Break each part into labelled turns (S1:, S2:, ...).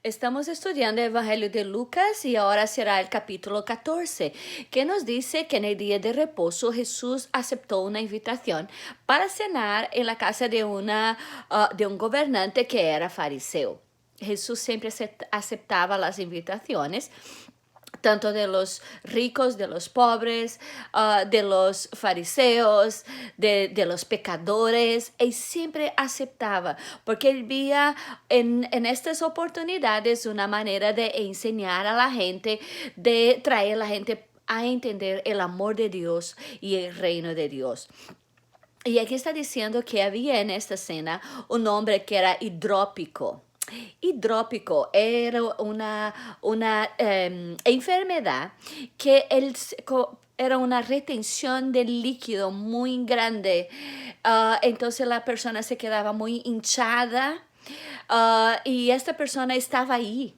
S1: Estamos estudiando el Evangelio de Lucas y ahora será el capítulo 14, que nos dice que en el día de reposo Jesús aceptó una invitación para cenar en la casa de un gobernante que era fariseo. Jesús siempre aceptaba las invitaciones tanto de los ricos, de los pobres, de los fariseos, de los pecadores, y siempre aceptaba, porque él veía en estas oportunidades una manera de enseñar a la gente, de traer a la gente a entender el amor de Dios y el reino de Dios. Y aquí está diciendo que había en esta cena un hombre que era hidrópico. Hidrópico era una enfermedad que era una retención de líquido muy grande. Entonces la persona se quedaba muy hinchada y esta persona estaba ahí.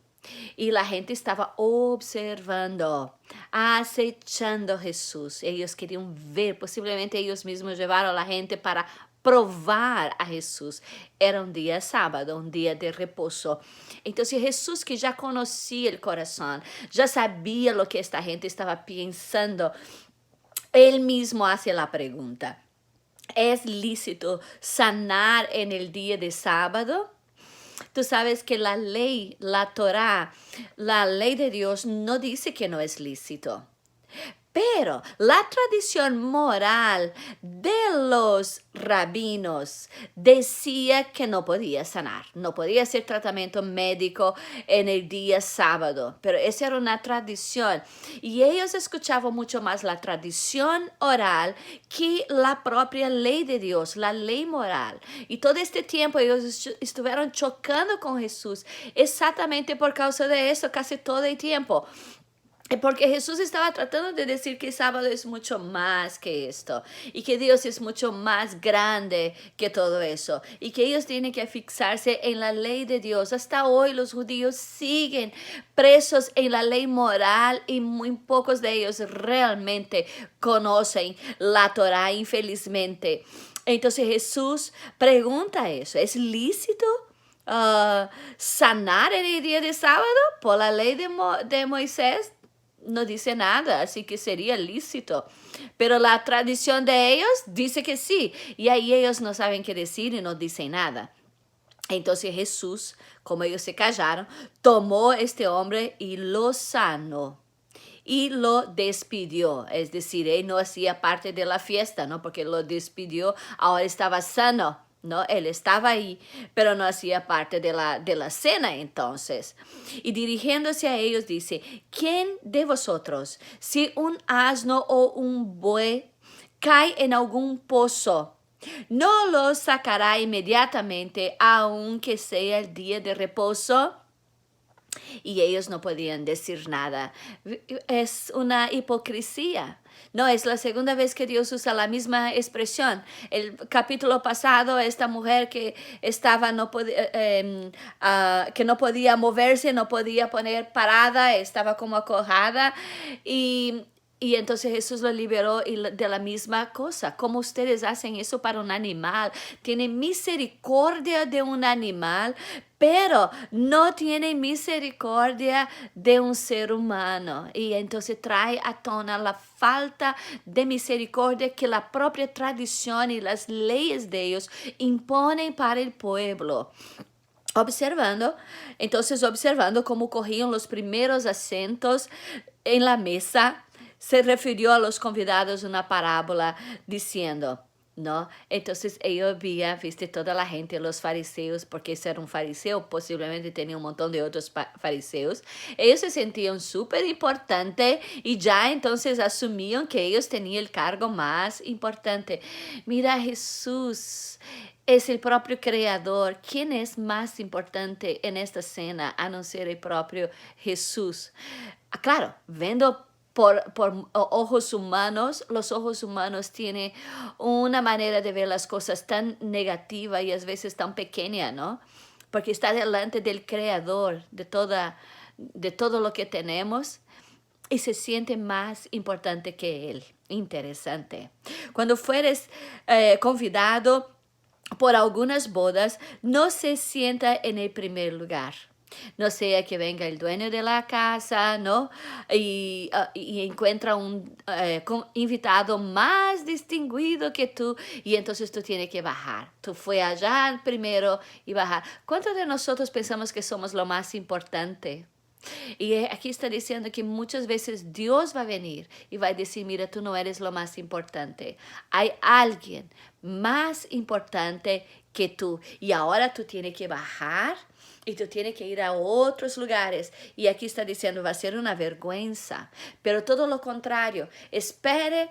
S1: Y la gente estaba observando, acechando a Jesús. Ellos querían ver, posiblemente ellos mismos llevaron a la gente para provar a Jesús. Era un día sábado, un día de reposo. Entonces Jesús, que ya conocía el corazón, ya sabía lo que esta gente estaba pensando, él mismo hace la pregunta: ¿es lícito sanar en el día de sábado? Tú sabes que la ley, la Torá, la ley de Dios no dice que no es lícito. Pero la tradición moral de los rabinos decía que no podía sanar, no podía hacer tratamiento médico en el día sábado, pero esa era una tradición y ellos escuchaban mucho más la tradición oral que la propia ley de Dios, la ley moral. Y todo este tiempo ellos estuvieron chocando con Jesús exactamente por causa de eso, casi todo el tiempo. Porque Jesús estaba tratando de decir que sábado es mucho más que esto y que Dios es mucho más grande que todo eso y que ellos tienen que fixarse en la ley de Dios. Hasta hoy los judíos siguen presos en la ley moral y muy pocos de ellos realmente conocen la Torá, infelizmente. Entonces Jesús pregunta eso: ¿es lícito sanar en el día de sábado por la ley de Moisés? No dice nada, así que sería lícito. Pero la tradición de ellos dice que sí. Y ahí ellos no saben qué decir y no dicen nada. Entonces Jesús, como ellos se callaron, tomó este hombre y lo sanó. Y lo despidió, es decir, él no hacía parte de la fiesta, ¿no? Porque lo despidió, ahora estaba sano, ¿no? Él estaba ahí, pero no hacía parte de la cena entonces. Y dirigiéndose a ellos dice: ¿quién de vosotros, si un asno o un buey cae en algún pozo, no lo sacará inmediatamente, aunque sea el día de reposo? Y ellos no podían decir nada. Es una hipocresía. No, es la segunda vez que Dios usa la misma expresión. El capítulo pasado, esta mujer que estaba, que no podía moverse, no podía poner parada, estaba como acojada y entonces Jesús lo liberó de la misma cosa. ¿Cómo ustedes hacen eso para un animal? Tienen misericordia de un animal, pero no tiene misericordia de un ser humano. Y entonces trae a tona la falta de misericordia que la propia tradición y las leyes de ellos imponen para el pueblo. Observando cómo cogían los primeros asientos en la mesa, se refirió a los convidados una parábola diciendo, ¿no? Entonces ellos veían, viste, toda la gente, los fariseos, porque ese era un fariseo, posiblemente tenía un montón de otros fariseos. Ellos se sentían súper importantes y ya entonces asumían que ellos tenían el cargo más importante. Mira, Jesús es el propio creador. ¿Quién es más importante en esta cena a no ser el propio Jesús? Claro, vendo por ojos humanos, los ojos humanos tienen una manera de ver las cosas tan negativa y a veces tan pequeña, ¿no? Porque está delante del creador de todo lo que tenemos y se siente más importante que él. Interesante. Cuando fueres convidado por algunas bodas, no se sienta en el primer lugar. No sea que venga el dueño de la casa, ¿no? Y encuentra un invitado más distinguido que tú y entonces tú tienes que bajar. Tú fue allá primero y bajar. ¿Cuántos de nosotros pensamos que somos lo más importante? Y aquí está diciendo que muchas veces Dios va a venir y va a decir, mira, tú no eres lo más importante. Hay alguien más importante que tú. Y ahora tú tienes que bajar y tú tienes que ir a otros lugares. Y aquí está diciendo, va a ser una vergüenza. Pero todo lo contrario, espere.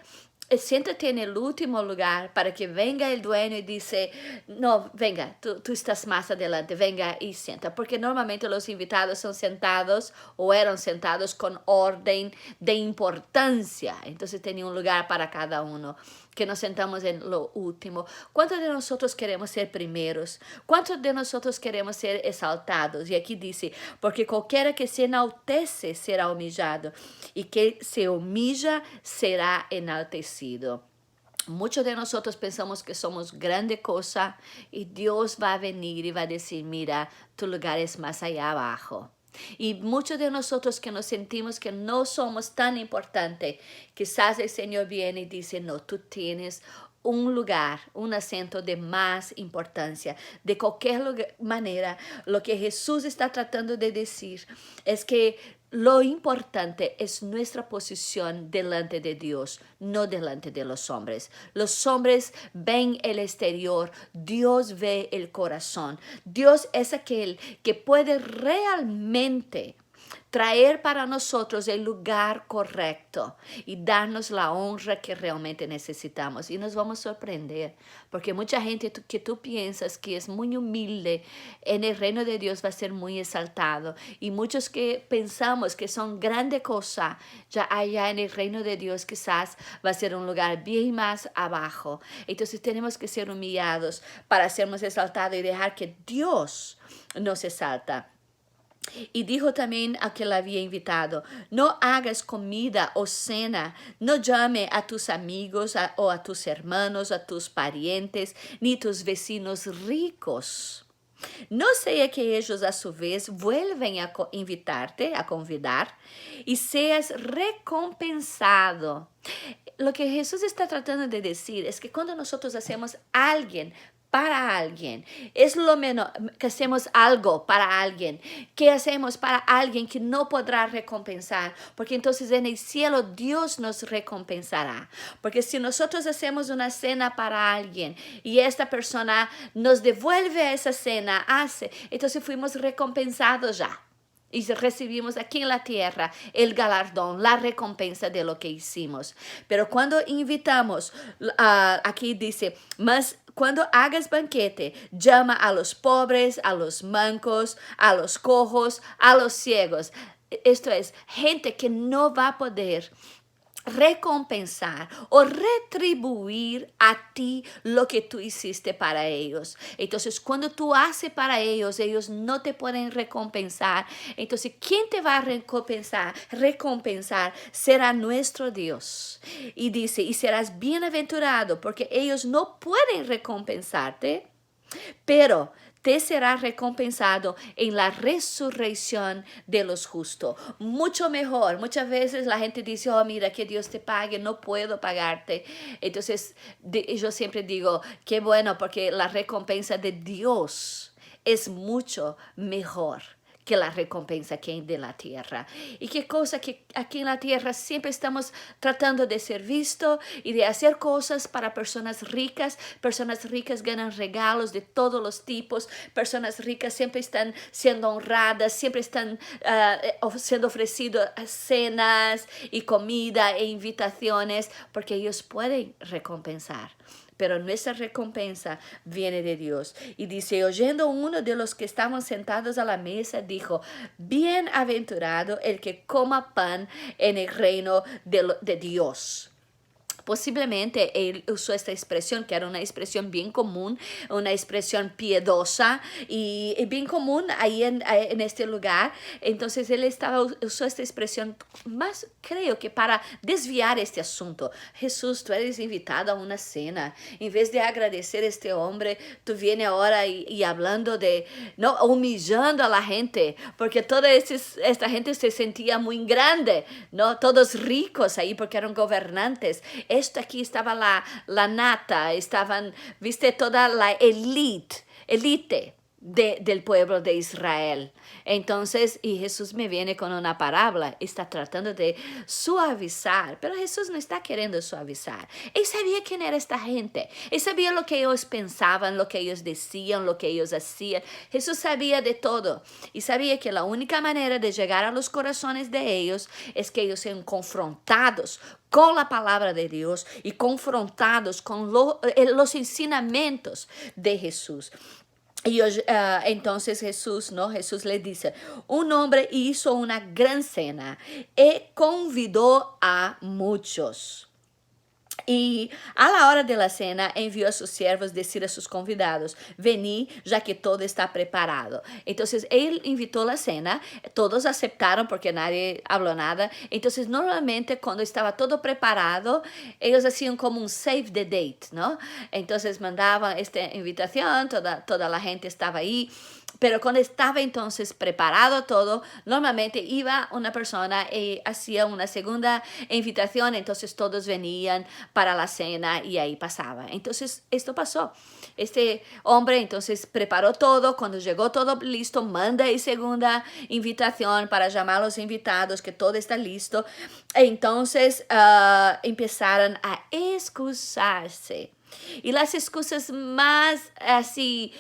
S1: Siéntate en el último lugar para que venga el dueño y dice, no, venga, tú estás más adelante, venga y sienta. Porque normalmente los invitados son sentados o eran sentados con orden de importancia. Entonces tenía un lugar para cada uno, que nos sentamos en lo último. ¿Cuántos de nosotros queremos ser primeros? ¿Cuántos de nosotros queremos ser exaltados? Y aquí dice, porque cualquiera que se enaltece será humillado, y que se humilla será enaltecido. Muchos de nosotros pensamos que somos grande cosa y Dios va a venir y va a decir, mira, tu lugar es más allá abajo. Y muchos de nosotros que nos sentimos que no somos tan importantes, quizás el Señor viene y dice, no, tú tienes un lugar, un asiento de más importancia. De cualquier manera, lo que Jesús está tratando de decir es que lo importante es nuestra posición delante de Dios, no delante de los hombres. Los hombres ven el exterior, Dios ve el corazón. Dios es aquel que puede realmente traer para nosotros el lugar correcto y darnos la honra que realmente necesitamos. Y nos vamos a sorprender, porque mucha gente que tú piensas que es muy humilde, en el reino de Dios va a ser muy exaltado. Y muchos que pensamos que son grande cosa, ya allá en el reino de Dios quizás va a ser un lugar bien más abajo. Entonces tenemos que ser humillados para sernos exaltados y dejar que Dios nos exalta. Y dijo también a que la había invitado, no hagas comida o cena, no llame a tus amigos o a tus hermanos, a tus parientes, ni tus vecinos ricos. No sea que ellos a su vez vuelven a invitarte, a convidar, y seas recompensado. Lo que Jesús está tratando de decir es que cuando nosotros hacemos alguien para alguien, es lo menos que hacemos algo para alguien, que hacemos para alguien que no podrá recompensar, porque entonces en el cielo Dios nos recompensará. Porque si nosotros hacemos una cena para alguien y esta persona nos devuelve esa cena, entonces fuimos recompensados ya. Y recibimos aquí en la tierra el galardón, la recompensa de lo que hicimos. Pero cuando invitamos, aquí dice, mas cuando hagas banquete, llama a los pobres, a los mancos, a los cojos, a los ciegos. Esto es, gente que no va a poder recompensar o retribuir a ti lo que tú hiciste para ellos. Entonces, cuando tú haces para ellos, ellos no te pueden recompensar. Entonces, ¿quién te va a recompensar? Recompensar será nuestro Dios. Y dice, y serás bienaventurado porque ellos no pueden recompensarte, pero te será recompensado en la resurrección de los justos. Mucho mejor. Muchas veces la gente dice, oh, mira, que Dios te pague, no puedo pagarte. Entonces, yo siempre digo, qué bueno, porque la recompensa de Dios es mucho mejor que la recompensa que hay de la tierra. Y qué cosa que aquí en la tierra siempre estamos tratando de ser visto y de hacer cosas para personas ricas. Personas ricas ganan regalos de todos los tipos. Personas ricas siempre están siendo honradas, siempre están siendo ofrecidas cenas y comida e invitaciones porque ellos pueden recompensar. Pero nuestra recompensa viene de Dios. Y dice, oyendo uno de los que estaban sentados a la mesa, dijo, bienaventurado el que coma pan en el reino de Dios. Posiblemente él usó esta expresión, que era una expresión bien común, una expresión piedosa y bien común ahí en este lugar. Entonces él usó esta expresión más, creo que para desviar este asunto. Jesús, tú eres invitado a una cena. En vez de agradecer a este hombre, tú vienes ahora y hablando de, no, humillando a la gente, porque toda esta gente se sentía muy grande, ¿no? Todos ricos ahí porque eran gobernantes. Esto aquí estaba la nata, estaban, viste, toda la elite del pueblo de Israel. Entonces, y Jesús me viene con una parábola, está tratando de suavizar, pero Jesús no está queriendo suavizar. Él sabía quién era esta gente, él sabía lo que ellos pensaban, lo que ellos decían, lo que ellos hacían. Jesús sabía de todo y sabía que la única manera de llegar a los corazones de ellos es que ellos sean confrontados con la palabra de Dios y confrontados con los ensinamientos de Jesús. Y entonces Jesús, ¿no? Jesús le dice, un hombre hizo una gran cena y convidó a muchos. Y a la hora de la cena envió a sus siervos decir a sus convidados, vení ya que todo está preparado. Entonces él invitó la cena, todos aceptaron porque nadie habló nada. Entonces normalmente cuando estaba todo preparado, ellos hacían como un save the date, ¿no? Entonces mandaban esta invitación, toda la gente estaba ahí. Pero cuando estaba entonces preparado todo, normalmente iba una persona y hacía una segunda invitación, entonces todos venían para la cena y ahí pasaba. Entonces esto pasó. Este hombre entonces preparó todo, cuando llegó todo listo, manda y segunda invitación para llamar a los invitados, que todo está listo. Entonces empezaron a excusarse. Y las excusas más así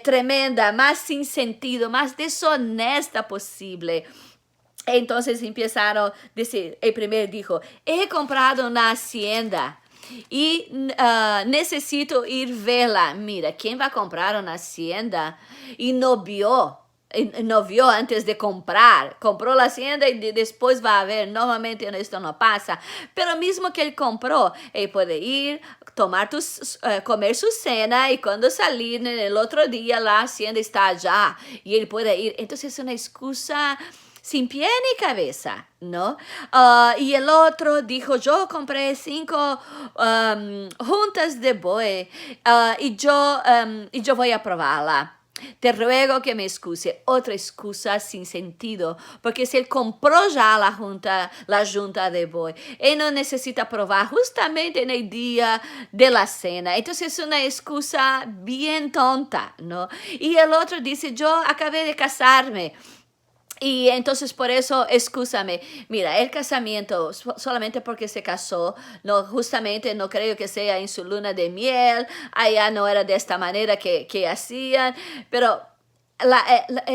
S1: tremenda, más sin sentido, más deshonesta posible. Entonces empezaron a decir, el primero dijo, he comprado una hacienda y necesito ir verla. Mira, ¿quién va a comprar una hacienda y no vio antes de comprar? Compró la hacienda y después va a ver. Normalmente esto no pasa. Pero mismo que él compró, él puede ir, comer su cena y cuando salir en el otro día la hacienda está allá y él puede ir. Entonces es una excusa sin pie ni cabeza, ¿no? Y el otro dijo, yo compré 5 juntas de buey y yo voy a probarla. Te ruego que me excuse. Otra excusa sin sentido, porque si él compró ya la junta de buey, él no necesita probar justamente en el día de la cena. Entonces es una excusa bien tonta, ¿no? Y el otro dice, yo acabé de casarme. Y entonces por eso, excúsame, mira, el casamiento solamente porque se casó, no, justamente no creo que sea en su luna de miel, allá no era de esta manera que hacían, pero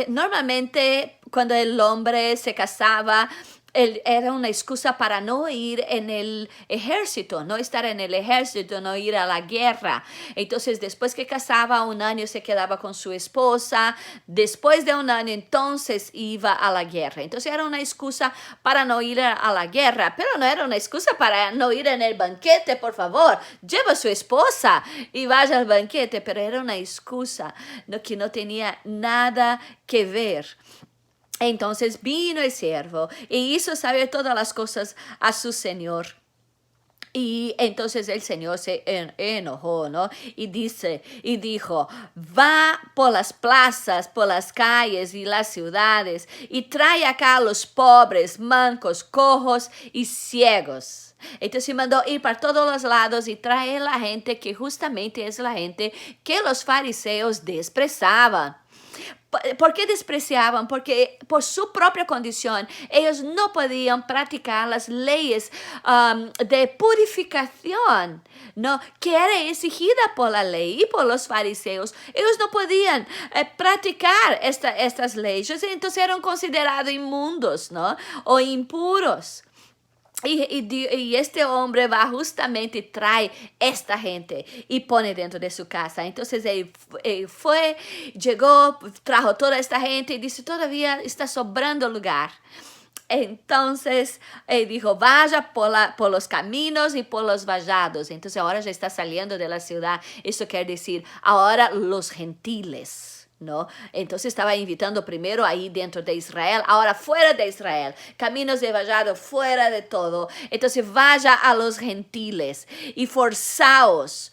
S1: normalmente cuando el hombre se casaba, era una excusa para no ir en el ejército, no estar en el ejército, no ir a la guerra. Entonces, después que casaba, un año se quedaba con su esposa. Después de un año, entonces iba a la guerra. Entonces, era una excusa para no ir a la guerra, pero no era una excusa para no ir en el banquete, por favor. Lleva a su esposa y vaya al banquete, pero era una excusa que no tenía nada que ver. Entonces vino el siervo y hizo saber todas las cosas a su señor. Y entonces el Señor se enojó, ¿no? Y dijo, va por las plazas, por las calles y las ciudades y trae acá a los pobres, mancos, cojos y ciegos. Entonces mandó ir para todos los lados y traer la gente que justamente es la gente que los fariseos desprezaban. ¿Por qué despreciaban? Porque por su propia condición ellos no podían practicar las leyes de purificación, ¿no? Que era exigida por la ley y por los fariseos. Ellos no podían practicar estas leyes, entonces eran considerados inmundos, ¿no? O impuros. Y este hombre va justamente y trae esta gente y pone dentro de su casa. Entonces él fue, llegó, trajo toda esta gente y dice, todavía está sobrando lugar. Entonces, dijo, vaya por los caminos y por los vallados. Entonces, ahora ya está saliendo de la ciudad. Eso quiere decir, ahora los gentiles. ¿No? Entonces estaba invitando primero ahí dentro de Israel, ahora fuera de Israel, caminos de vallado, fuera de todo. Entonces vaya a los gentiles y forzaos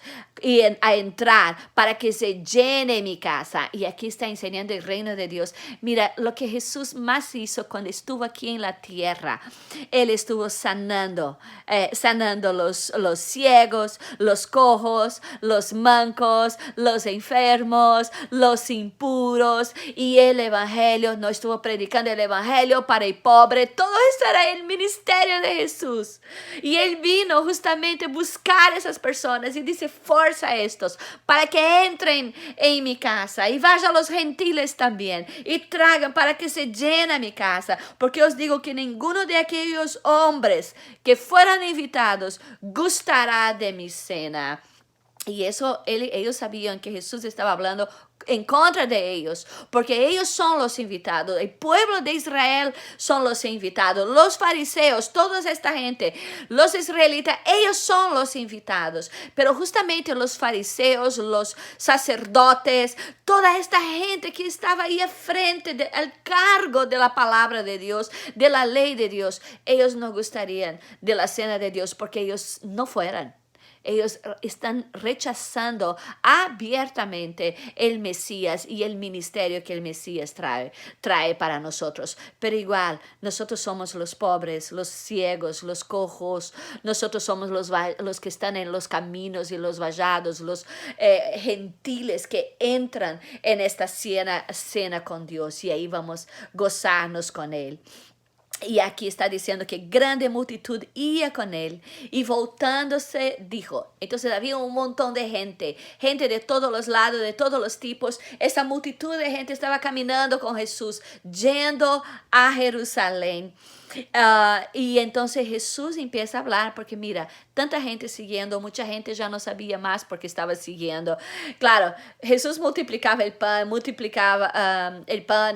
S1: a entrar para que se llene mi casa. Y aquí está enseñando el reino de Dios. Mira, lo que Jesús más hizo cuando estuvo aquí en la tierra, Él estuvo sanando los ciegos, los cojos, los mancos, los enfermos, los impuros, y el evangelio, no estuvo predicando el evangelio para el pobre. Todo esto era el ministerio de Jesús, y Él vino justamente a buscar a esas personas y dice, fuerza a estos para que entren en mi casa, y vaya a los gentiles también y traigan para que se llene mi casa, porque os digo que ninguno de aquellos hombres que fueran invitados gustará de mi cena. Y eso ellos sabían que Jesús estaba hablando en contra de ellos, porque ellos son los invitados, el pueblo de Israel son los invitados, los fariseos, toda esta gente, los israelitas, ellos son los invitados, pero justamente los fariseos, los sacerdotes, toda esta gente que estaba ahí al frente, al cargo de la palabra de Dios, de la ley de Dios, ellos no gustarían de la cena de Dios porque ellos no fueran. Ellos están rechazando abiertamente el Mesías y el ministerio que el Mesías trae para nosotros. Pero igual, nosotros somos los pobres, los ciegos, los cojos. Nosotros somos los que están en los caminos y los vallados, los gentiles que entran en esta cena con Dios. Y ahí vamos a gozarnos con Él. Y aquí está diciendo que grande multitud ia con él y voltándose dijo. Entonces había un montón de gente de todos los lados, de todos los tipos. Esa multitud de gente estaba caminando con Jesús, yendo a Jerusalén. Y entonces Jesús empieza a hablar, porque mira, tanta gente siguiendo, mucha gente ya no sabía más porque estaba siguiendo. Claro, Jesús multiplicaba el pan,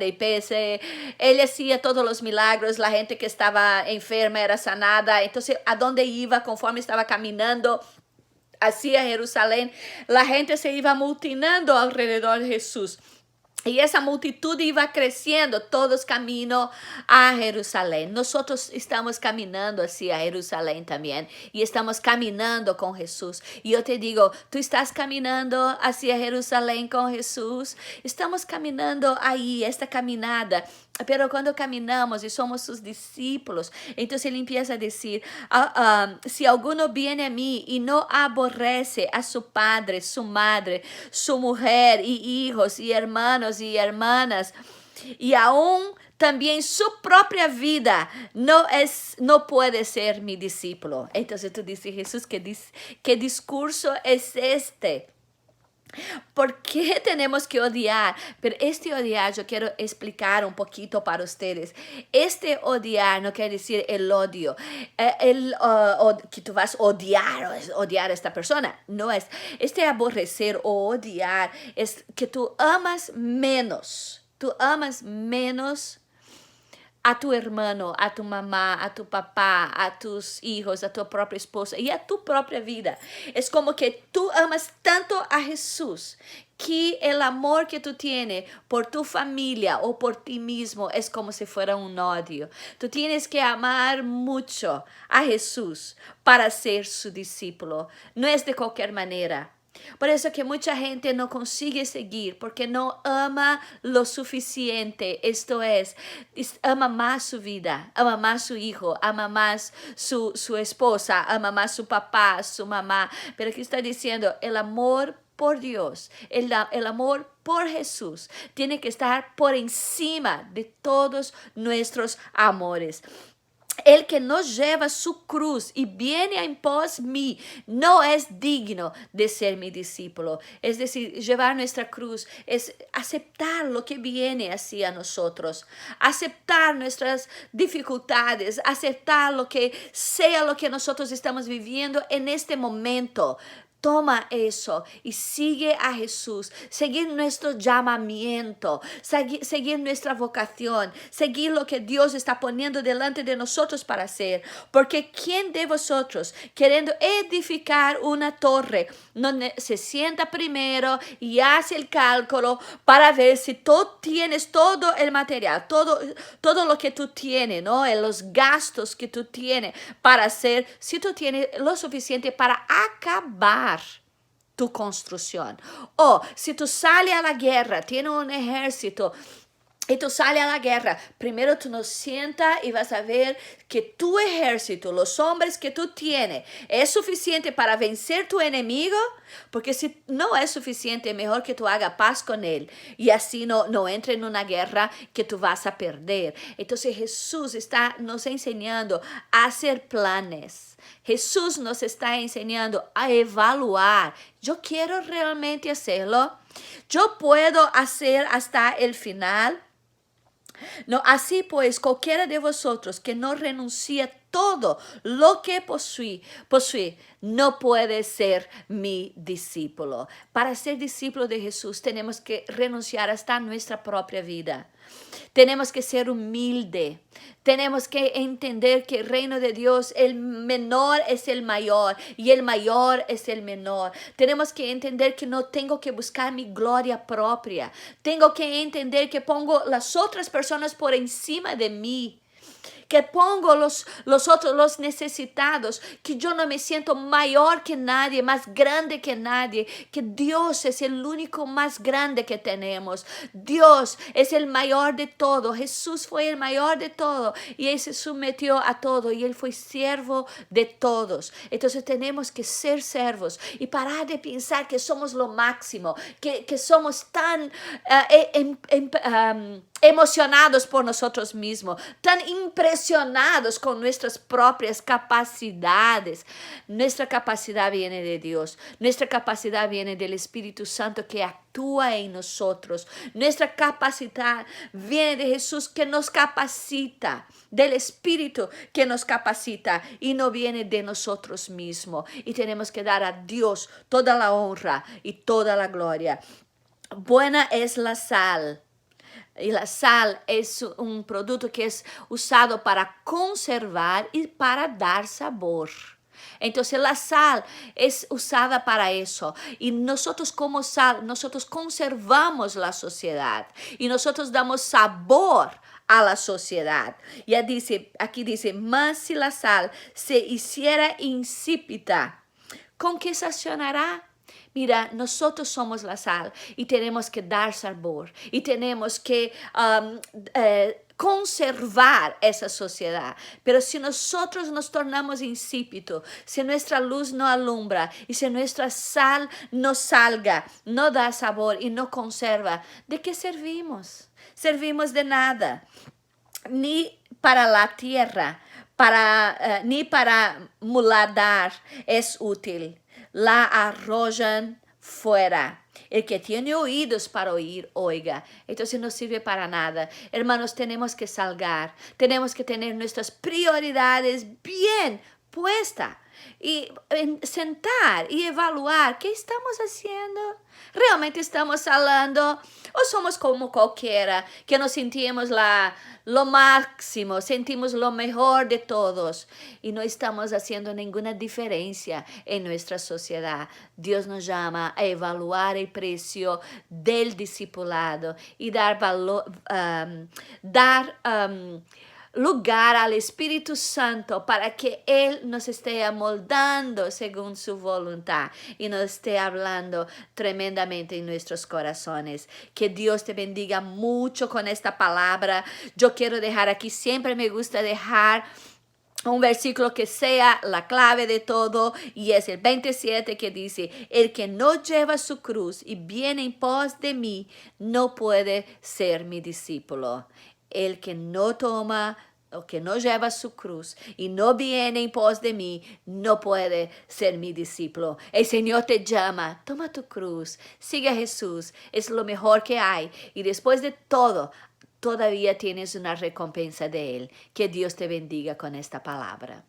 S1: el peces, Él hacía todos los milagros, la gente que estaba enferma era sanada. Entonces, a dónde iba, conforme estaba caminando hacia Jerusalén, la gente se iba amotinando alrededor de Jesús. Y esa multitud iba creciendo, todos camino a Jerusalén. Nosotros estamos caminando hacia Jerusalén también. Y estamos caminando con Jesús. Y yo te digo, tú estás caminando hacia Jerusalén con Jesús. Estamos caminando ahí, esta caminada. Pero cuando caminamos y somos sus discípulos, entonces Él empieza a decir, si alguno viene a mí y no aborrece a su padre, su madre, su mujer y hijos y hermanos y hermanas, y aún también su propia vida, no puede ser mi discípulo. Entonces tú dices, Jesús, ¿qué discurso es este? ¿Por qué tenemos que odiar? Pero este odiar yo quiero explicar un poquito para ustedes. Este odiar no quiere decir el odio, que tú vas a odiar a esta persona. No es. Este aborrecer o odiar es que tú amas menos. Tú amas menos a tu hermano, a tu mamá, a tu papá, a tus hijos, a tu propia esposa y a tu propia vida. Es como que tú amas tanto a Jesús que el amor que tú tienes por tu familia o por ti mismo es como si fuera un odio. Tú tienes que amar mucho a Jesús para ser su discípulo. No es de cualquier manera. Por eso que mucha gente no consigue seguir, porque no ama lo suficiente. Esto es, ama más su vida, ama más su hijo, ama más su esposa, ama más su papá, su mamá. Pero aquí está diciendo, el amor por Dios, el amor por Jesús tiene que estar por encima de todos nuestros amores. El que no lleva su cruz y viene en pos mí no es digno de ser mi discípulo. Es decir, llevar nuestra cruz es aceptar lo que viene hacia nosotros, aceptar nuestras dificultades, aceptar lo que sea lo que nosotros estamos viviendo en este momento. Toma eso y sigue a Jesús, seguir nuestro llamamiento, seguir nuestra vocación, seguir lo que Dios está poniendo delante de nosotros para hacer. Porque ¿quién de vosotros, queriendo edificar una torre, no se sienta primero y hace el cálculo para ver si tú tienes todo el material, todo lo que tú tienes, ¿no? Los gastos que tú tienes para hacer, si tú tienes lo suficiente para acabar tu construcción? O si tú sales a la guerra, tienes un ejército y tú sales a la guerra, primero tú nos sientas y vas a ver que tu ejército, los hombres que tú tienes, es suficiente para vencer tu enemigo, porque si no es suficiente, mejor que tú hagas paz con él y así no entre en una guerra que tú vas a perder. Entonces Jesús está nos enseñando a hacer planes. Jesús nos está enseñando a evaluar. Yo quiero realmente hacerlo. Yo puedo hacer hasta el final. No, así pues, cualquiera de vosotros que no renuncia todo lo que posee, no puede ser mi discípulo. Para ser discípulo de Jesús tenemos que renunciar hasta nuestra propia vida. Tenemos que ser humildes. Tenemos que entender que el reino de Dios, el menor es el mayor y el mayor es el menor. Tenemos que entender que no tengo que buscar mi gloria propia. Tengo que entender que pongo las otras personas por encima de mí. Que pongo los otros, los necesitados, que yo no me siento mayor que nadie, más grande que nadie, que Dios es el único más grande que tenemos. Dios es el mayor de todo. Jesús fue el mayor de todo y Él se sometió a todo y Él fue siervo de todos. Entonces tenemos que ser siervos y parar de pensar que somos lo máximo, que somos tan emocionados por nosotros mismos, tan impresionados con nuestras propias capacidades. Nuestra capacidad viene de Dios. Nuestra capacidad viene del Espíritu Santo que actúa en nosotros. Nuestra capacidad viene de Jesús que nos capacita, del Espíritu que nos capacita y no viene de nosotros mismos. Y tenemos que dar a Dios toda la honra y toda la gloria. Buena es la sal. Y la sal es un producto que es usado para conservar y para dar sabor. Entonces la sal es usada para eso. Y nosotros como sal, nosotros conservamos la sociedad. Y nosotros damos sabor a la sociedad. Ya dice, aquí dice, mas si la sal se hiciera insípida, ¿con qué sacionará? Mira, nosotros somos la sal y tenemos que dar sabor y tenemos que conservar esa sociedad. Pero si nosotros nos tornamos insípidos, si nuestra luz no alumbra y si nuestra sal no salga, no da sabor y no conserva, ¿de qué servimos? Servimos de nada, ni para la tierra, ni para muladar es útil. La arrojan fuera. El que tiene oídos para oír, oiga. Entonces no sirve para nada. Hermanos, tenemos que salgar. Tenemos que tener nuestras prioridades bien puestas. Y sentar y evaluar qué estamos haciendo. ¿Realmente estamos hablando o somos como cualquiera que nos sentimos lo máximo, sentimos lo mejor de todos y no estamos haciendo ninguna diferencia en nuestra sociedad? Dios nos llama a evaluar el precio del discipulado y dar valor, lugar al Espíritu Santo para que Él nos esté amoldando según su voluntad y nos esté hablando tremendamente en nuestros corazones. Que Dios te bendiga mucho con esta palabra. Yo quiero dejar aquí, siempre me gusta dejar un versículo que sea la clave de todo y es el 27 que dice, el que no lleva su cruz y viene en pos de mí no puede ser mi discípulo. El que no toma o que no lleva su cruz y no viene en pos de mí, no puede ser mi discípulo. El Señor te llama, toma tu cruz, sigue a Jesús, es lo mejor que hay. Y después de todo, todavía tienes una recompensa de Él. Que Dios te bendiga con esta palabra.